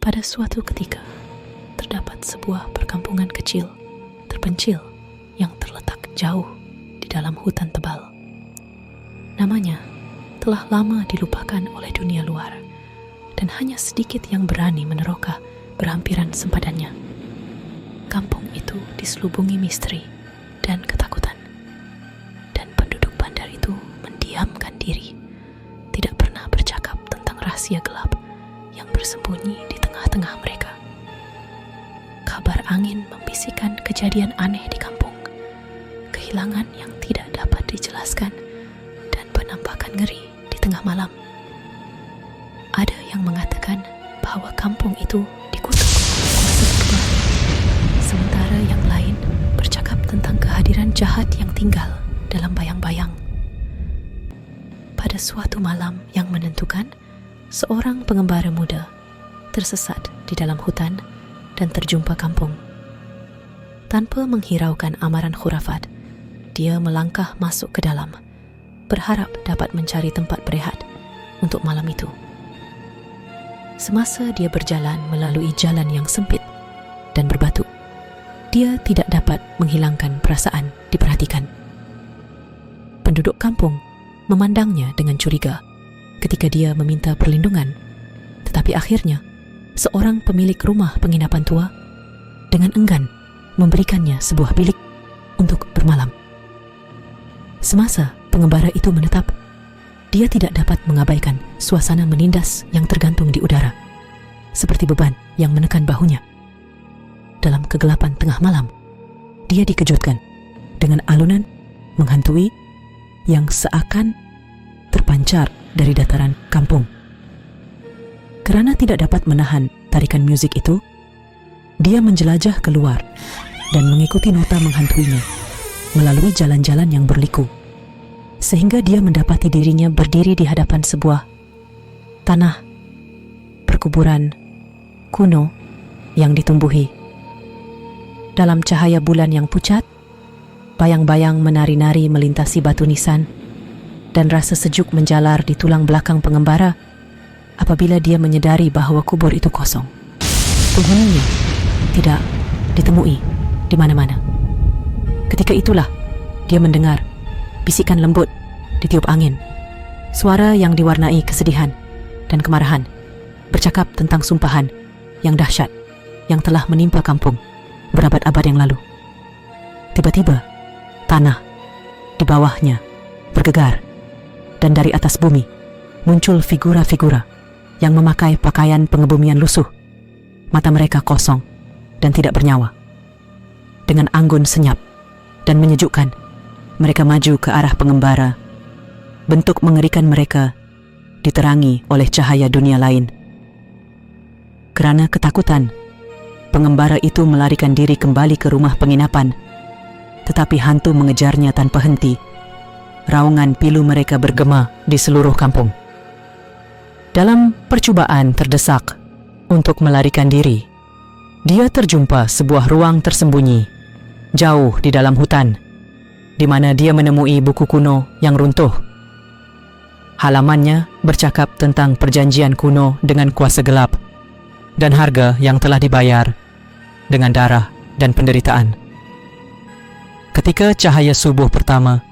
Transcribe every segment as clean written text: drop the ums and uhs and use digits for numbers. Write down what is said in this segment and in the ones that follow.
Pada suatu ketika, terdapat sebuah perkampungan kecil, terpencil, yang terletak jauh di dalam hutan tebal. Namanya telah lama dilupakan oleh dunia luar, dan hanya sedikit yang berani meneroka berhampiran sempadannya. Kampung itu diselubungi misteri dan ketakutan, dan penduduk bandar itu mendiamkan diri, tidak pernah bercakap tentang rahasia gelap yang bersembunyi di tengah-tengah mereka. Kabar angin membisikkan kejadian aneh di kampung, kehilangan yang tidak dapat dijelaskan, dan penampakan ngeri di tengah malam. Ada yang mengatakan bahwa kampung itu dikutuk kuasa purba, sementara yang lain bercakap tentang kehadiran jahat yang tinggal dalam bayang-bayang. Pada suatu malam yang menentukan, seorang pengembara muda tersesat di dalam hutan dan terjumpa kampung. Tanpa menghiraukan amaran khurafat, dia melangkah masuk ke dalam, berharap dapat mencari tempat berehat untuk malam itu. Semasa dia berjalan melalui jalan yang sempit dan berbatu, dia tidak dapat menghilangkan perasaan diperhatikan. Penduduk kampung memandangnya dengan curiga ketika dia meminta perlindungan, tetapi akhirnya seorang pemilik rumah penginapan tua dengan enggan memberikannya sebuah bilik untuk bermalam. Semasa pengembara itu menetap, dia tidak dapat mengabaikan suasana menindas yang tergantung di udara, seperti beban yang menekan bahunya. Dalam kegelapan tengah malam, dia dikejutkan dengan alunan menghantui yang seakan terpancar dari dataran kampung. Kerana tidak dapat menahan tarikan musik itu, dia menjelajah keluar dan mengikuti nota menghantuinya melalui jalan-jalan yang berliku, sehingga dia mendapati dirinya berdiri di hadapan sebuah tanah perkuburan kuno yang ditumbuhi. Dalam cahaya bulan yang pucat, bayang-bayang menari-nari melintasi batu nisan, dan rasa sejuk menjalar di tulang belakang pengembara apabila dia menyedari bahawa kubur itu kosong. Penghuninya tidak ditemui di mana-mana. Ketika itulah dia mendengar bisikan lembut ditiup angin, suara yang diwarnai kesedihan dan kemarahan, bercakap tentang sumpahan yang dahsyat yang telah menimpa kampung berabad-abad yang lalu. Tiba-tiba tanah di bawahnya bergegar, dan dari atas bumi muncul figura-figura yang memakai pakaian pengebumian lusuh. Mata mereka kosong dan tidak bernyawa. Dengan anggun senyap dan menyejukkan, mereka maju ke arah pengembara. Bentuk mengerikan mereka diterangi oleh cahaya dunia lain. Kerana ketakutan, pengembara itu melarikan diri kembali ke rumah penginapan, tetapi hantu mengejarnya tanpa henti. Raungan pilu mereka bergema di seluruh kampung. Dalam percubaan terdesak untuk melarikan diri, dia terjumpa sebuah ruang tersembunyi jauh di dalam hutan, di mana dia menemui buku kuno yang runtuh. Halamannya bercakap tentang perjanjian kuno dengan kuasa gelap dan harga yang telah dibayar dengan darah dan penderitaan. Ketika cahaya subuh pertama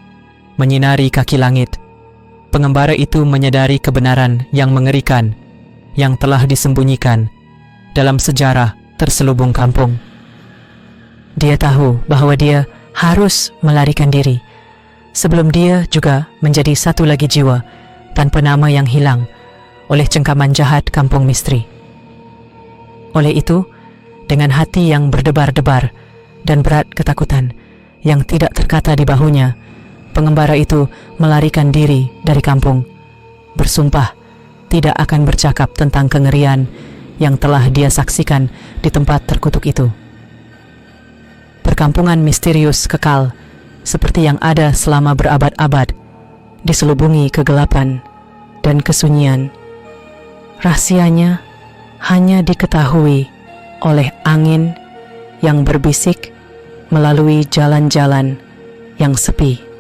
menyinari kaki langit, pengembara itu menyadari kebenaran yang mengerikan yang telah disembunyikan dalam sejarah terselubung kampung. Dia tahu bahawa dia harus melarikan diri sebelum dia juga menjadi satu lagi jiwa tanpa nama yang hilang oleh cengkaman jahat kampung misteri. Oleh itu, dengan hati yang berdebar-debar dan berat ketakutan yang tidak terkata di bahunya, pengembara itu melarikan diri dari kampung, bersumpah tidak akan bercakap tentang kengerian yang telah dia saksikan di tempat terkutuk itu. Perkampungan misterius kekal seperti yang ada selama berabad-abad, diselubungi kegelapan dan kesunyian. Rahasianya hanya diketahui oleh angin yang berbisik melalui jalan-jalan yang sepi.